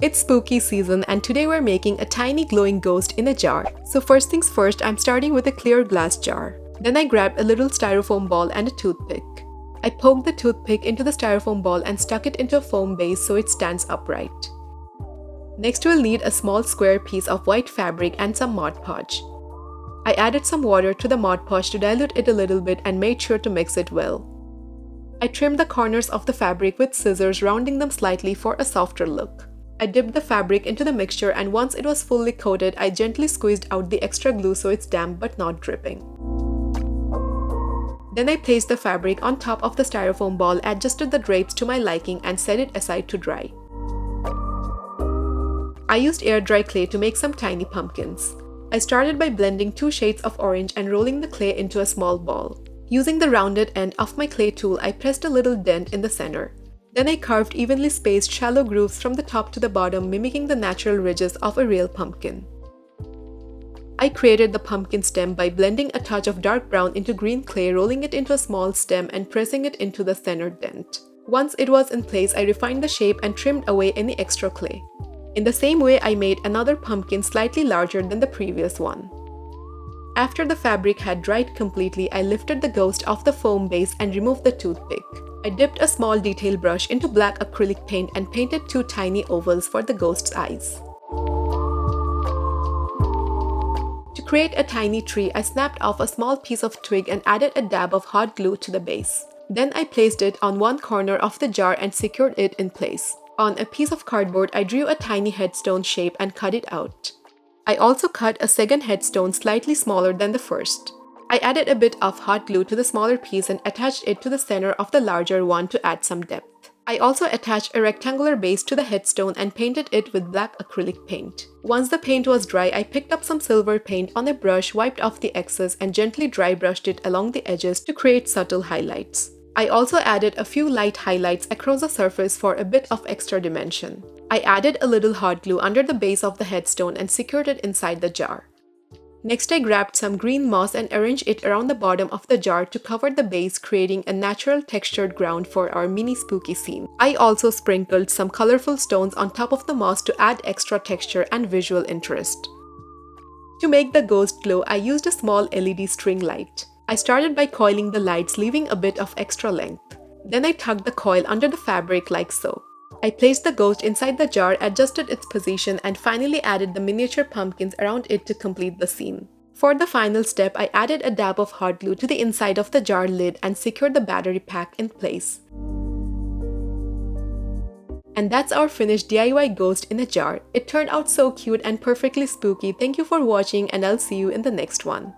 It's spooky season and today we're making a tiny glowing ghost in a jar. So first things first, I'm starting with a clear glass jar. Then I grabbed a little styrofoam ball and a toothpick. I poked the toothpick into the styrofoam ball and stuck it into a foam base so it stands upright. Next we'll need a small square piece of white fabric and some Mod Podge. I added some water to the Mod Podge to dilute it a little bit and made sure to mix it well. I trimmed the corners of the fabric with scissors, rounding them slightly for a softer look. I dipped the fabric into the mixture and once it was fully coated, I gently squeezed out the extra glue so it's damp but not dripping. Then I placed the fabric on top of the styrofoam ball, adjusted the drapes to my liking and set it aside to dry. I used air dry clay to make some tiny pumpkins. I started by blending 2 shades of orange and rolling the clay into a small ball. Using the rounded end of my clay tool, I pressed a little dent in the center. Then I carved evenly spaced shallow grooves from the top to the bottom, mimicking the natural ridges of a real pumpkin. I created the pumpkin stem by blending a touch of dark brown into green clay, rolling it into a small stem and pressing it into the center dent. Once it was in place, I refined the shape and trimmed away any extra clay. In the same way, I made another pumpkin slightly larger than the previous one. After the fabric had dried completely, I lifted the ghost off the foam base and removed the toothpick. I dipped a small detail brush into black acrylic paint and painted 2 tiny ovals for the ghost's eyes. To create a tiny tree, I snapped off a small piece of twig and added a dab of hot glue to the base. Then I placed it on one corner of the jar and secured it in place. On a piece of cardboard, I drew a tiny headstone shape and cut it out. I also cut a second headstone slightly smaller than the first. I added a bit of hot glue to the smaller piece and attached it to the center of the larger one to add some depth. I also attached a rectangular base to the headstone and painted it with black acrylic paint. Once the paint was dry, I picked up some silver paint on a brush, wiped off the excess, and gently dry brushed it along the edges to create subtle highlights. I also added a few light highlights across the surface for a bit of extra dimension. I added a little hot glue under the base of the headstone and secured it inside the jar. Next, I grabbed some green moss and arranged it around the bottom of the jar to cover the base, creating a natural textured ground for our mini spooky scene. I also sprinkled some colorful stones on top of the moss to add extra texture and visual interest. To make the ghost glow, I used a small LED string light. I started by coiling the lights, leaving a bit of extra length. Then I tucked the coil under the fabric like so. I placed the ghost inside the jar, adjusted its position, and finally added the miniature pumpkins around it to complete the scene. For the final step, I added a dab of hot glue to the inside of the jar lid and secured the battery pack in place. And that's our finished DIY ghost in a jar. It turned out so cute and perfectly spooky. Thank you for watching and I'll see you in the next one.